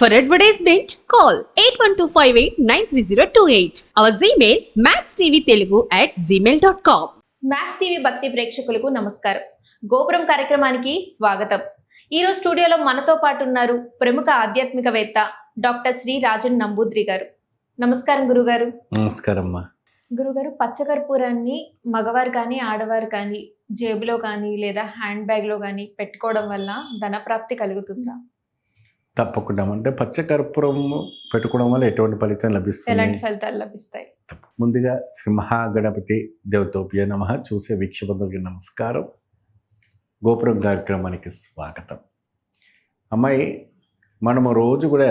For advertisement, call 8125893028. Our Gmail maxtvtelugu@gmail.com. Max TV భక్తి ప్రేక్షకులకు నమస్కారం. గోపురం కార్యక్రమానికి స్వాగతం. ఈరోజు స్టూడియోలో మనతో పాటు ఉన్నారు ప్రముఖ ఆధ్యాత్మికవేత్త డాక్టర్ శ్రీ రాజన్ నంబూద్రి గారు. నమస్కారం గురుగారు. నమస్కారం అమ్మా. గురుగారు, పచ్చకర్పూరాన్ని మగవారు కానీ ఆడవారు కానీ జేబులో కానీ లేదా హ్యాండ్ బ్యాగ్లో కానీ పెట్టుకోవడం వల్ల ధనప్రాప్తి కలుగుతుందా? తప్పకుండా. అంటే పచ్చకర్పూరం పెట్టుకోవడం వల్ల ఎటువంటి ఫలితం లభిస్తుంది? ఎలాంటి ఫలితాలు లభిస్తాయి? ముందుగా శ్రీ మహాగణపతి దేవతోభ్య నమః. చూసే వీక్షకులకు నమస్కారం. గోపురం కార్యక్రమానికి స్వాగతం. అమ్మాయి, మనము రోజు కూడా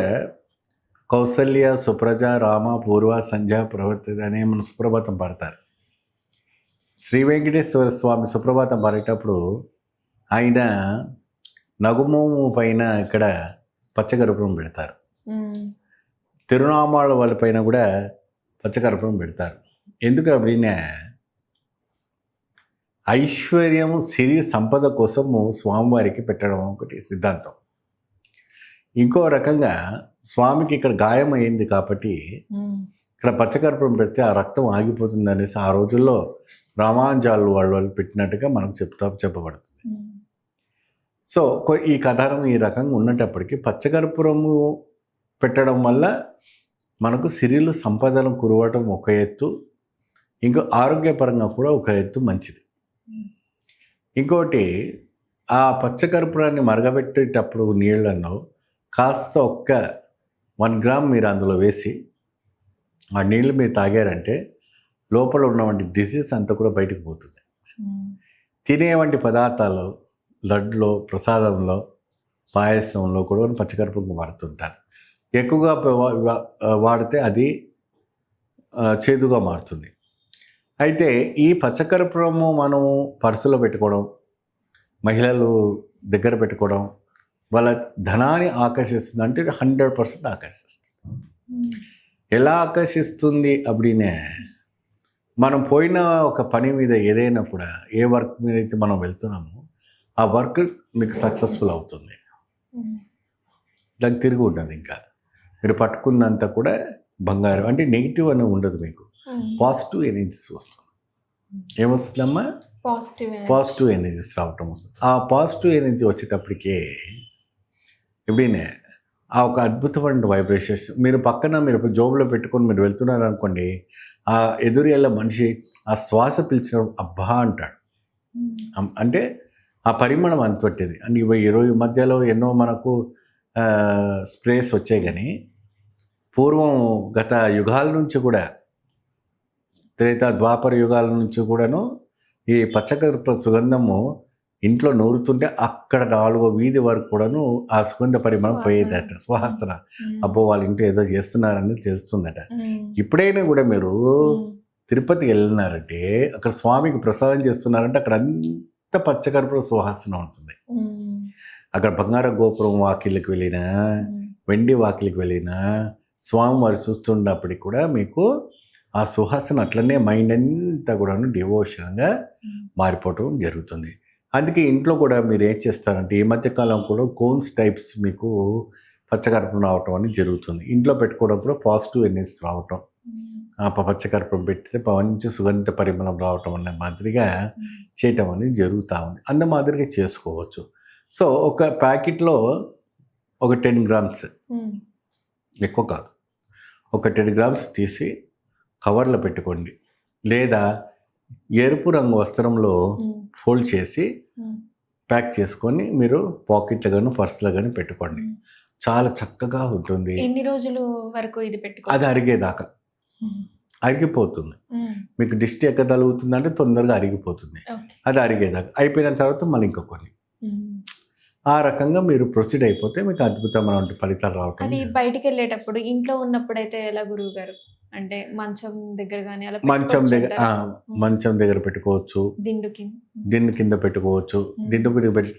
కౌసల్య సుప్రజ రామ పూర్వ సంధ్య ప్రవర్తిత అనే మన సుప్రభాతం పాడతారు. శ్రీ వెంకటేశ్వర స్వామి సుప్రభాతం పాడేటప్పుడు ఆయన నగుమోము పైన ఇక్కడ పచ్చకర్పూరం పెడతారు. తిరునామాల వాళ్ళ పైన కూడా పచ్చకర్పూరం పెడతారు. ఎందుకు அப்படின்னா ఐశ్వర్యము సిరి సంపద కోసము స్వామివారికి పెట్టడం ఒకటి సిద్ధాంతం. ఇంకో రకంగా స్వామికి ఇక్కడ గాయం అయింది కాబట్టి ఇక్కడ పచ్చకర్పూరం పెడితే ఆ రక్తం ఆగిపోతుంది అనేసి ఆ రోజుల్లో రామాంజాలు వాళ్ళు పెట్టినట్టుగా మనకు చెప్పబడుతుంది. సో ఈ కథనం ఈ రకంగా ఉన్నప్పటికీ పచ్చకర్పూరము పెట్టడం వల్ల మనకు సిరిలు సంపదలు కురవటం ఒక ఎత్తు, ఇంకో ఆరోగ్యపరంగా కూడా ఒక ఎత్తు మంచిది. ఇంకోటి, ఆ పచ్చకర్పూరాన్ని మరగబెట్టేటప్పుడు నీళ్ళల్లో కాస్త ఒక్క 1 గ్రామ్ మీరు అందులో వేసి ఆ నీళ్ళు మీరు తాగారంటే లోపల ఉన్నటువంటి డిసీజ్ అంతా కూడా బయటకు పోతుంది. తినేవంటి పదార్థాలు లడ్లో, ప్రసాదంలో, పాయసంలో కూడా పచ్చకర్పూరం వాడుతుంటారు. ఎక్కువగా వాడితే అది చేదుగా మారుతుంది. అయితే ఈ పచ్చకర్పూరము మనం పర్సులో పెట్టుకోవడం, మహిళలు దగ్గర పెట్టుకోవడం వాళ్ళ ధనాన్ని ఆకర్షిస్తుంది. అంటే 100% ఆకర్షిస్తుంది. ఎలా ఆకర్షిస్తుంది అప్పుడే మనం పోయిన ఒక పని మీద ఏదైనా కూడా ఏ వర్క్ మీద అయితే మనం వెళ్తున్నామో ఆ వర్క్ మీకు సక్సెస్ఫుల్ అవుతుంది. దానికి తిరిగి ఉండదు. ఇంకా మీరు పట్టుకున్నంత కూడా బంగారం. అంటే నెగిటివ్ అని ఉండదు, మీకు పాజిటివ్ ఎనర్జీస్ వస్తుంది. ఏమొస్తుందమ్మా? పాజిటివ్ ఎనర్జీస్ రావటం వస్తుంది. ఆ పాజిటివ్ ఎనర్జీ వచ్చేటప్పటికే ఎప్పుడైనా ఆ ఒక అద్భుతమైన వైబ్రేషన్స్ మీరు పక్కన మీరు జోబులో పెట్టుకొని మీరు వెళ్తున్నారు అనుకోండి, ఆ ఎదురెళ్ళ మనిషి ఆ శ్వాస పిలిచడం అబ్బా అంటాడు. అంటే ఆ పరిమాణం అంతటిది. అంటే ఈ మధ్యలో ఎన్నో మనకు స్ప్రేస్ వచ్చాయి, కానీ పూర్వం గత యుగాల నుంచి కూడా, త్రేతా ద్వాపర యుగాల నుంచి కూడాను ఈ పచ్చకర్పూర సుగంధము ఇంట్లో నూరుతుంటే అక్కడ 4వ వీధి వరకు కూడాను ఆ సుగంధ పరిమాణం పోయేదట. సువాసన, అబ్బో వాళ్ళ ఇంట్లో ఏదో చేస్తున్నారని తెలుస్తుందట. ఇప్పుడైనా కూడా మీరు తిరుపతికి వెళ్ళినారంటే అక్కడ స్వామికి ప్రసాదం చేస్తున్నారంటే అక్కడ అంత పచ్చకర్పూర సువాసన ఉంటుంది. అక్కడ బంగార గోపురం వాకిళ్ళకి వెళ్ళినా, వెండి వాకిలికి వెళ్ళినా స్వామివారు చూస్తున్నప్పటికి కూడా మీకు ఆ సువాసన అట్లనే మైండ్ అంతా కూడా డివోషన్గా మారిపోవటం జరుగుతుంది. అందుకే ఇంట్లో కూడా మీరు ఏం చేస్తారంటే ఈ మధ్యకాలం కూడా కోన్స్ టైప్స్ మీకు పచ్చకర్పూరం రావటం అనేది జరుగుతుంది. ఇంట్లో పెట్టుకోవడం కూడా పాజిటివ్ ఎనర్జీస్ రావటం, ఆ పచ్చకర్పూరం పెడితే మంచి సుగంధ పరిమళం రావటం అనే మాదిరిగా చేయటం అనేది జరుగుతూ ఉంది. అంత మాదిరిగా చేసుకోవచ్చు. సో ఒక ప్యాకెట్లో ఒక 10 గ్రామ్స్, ఎక్కువ కాదు, ఒక 10 గ్రామ్స్ తీసి కవర్లో పెట్టుకోండి. లేదా ఎరుపు రంగు వస్త్రంలో ఫోల్డ్ చేసి ప్యాక్ చేసుకొని మీరు పాకెట్లో కానీ పర్సులో కానీ పెట్టుకోండి. చాలా చక్కగా ఉంటుంది. ఎన్ని రోజులు వరకు ఇది పెట్టుకో? అది అరిగేదాకా అరిగిపోతుంది. మీకు దిష్టి ఎక్కగలుగుతుంది అంటే తొందరగా అరిగిపోతుంది. అది అరిగేదాకా అయిపోయిన తర్వాత మళ్ళీ ఇంకొన్ని ఆ రకంగా మీరు ప్రొసీడ్ అయిపోతే మీకు అద్భుతమైన ఫలితాలు రావటం. అది బయటికి వెళ్ళేటప్పుడు ఇంట్లో ఉన్నప్పుడు అయితే ఎలా గురువు గారు? అంటే మంచం దగ్గర కానీ అలా మంచం దగ్గర పెట్టుకోవచ్చు, దిండు కింద పెట్టుకోవచ్చు. దిండు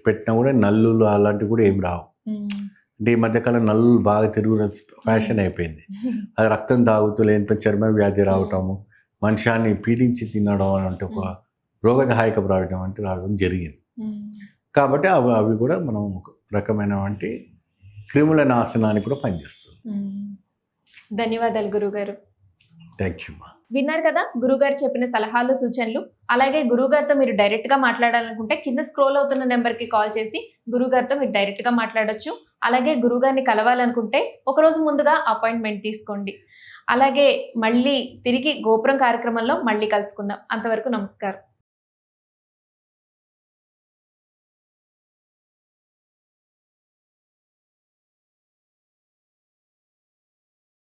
పెట్టినా కూడా నల్లులు అలాంటివి కూడా ఏమి రావు. అంటే ఈ మధ్యకాలం నల్లులు బాగా తిరుగుతున్న ఫ్యాషన్ అయిపోయింది. అది రక్తం తాగుతూ లేని చర్మ వ్యాధి రావటము, మనుషాన్ని పీడించి తినడం అంటే ఒక రోగదాయక రావడం అంటే రావడం జరిగింది. కాబట్టి అవి కూడా మనం ఒక రకమైనటువంటి క్రిముల నాశనానికి కూడా పనిచేస్తుంది. ధన్యవాదాలు గురుగారు. థ్యాంక్ యూ మా. విన్నారు కదా గురుగారు చెప్పిన సలహాలు సూచనలు. అలాగే గురుగారితో మీరు డైరెక్ట్గా మాట్లాడాలనుకుంటే కింద స్క్రోల్ అవుతున్న నెంబర్కి కాల్ చేసి గురుగారితో మీరు డైరెక్ట్గా మాట్లాడొచ్చు. అలాగే గురుగారిని కలవాలనుకుంటే ఒకరోజు ముందుగా అపాయింట్మెంట్ తీసుకోండి. అలాగే మళ్ళీ తిరిగి గోపురం కార్యక్రమంలో మళ్ళీ కలుసుకుందాం. అంతవరకు నమస్కారం.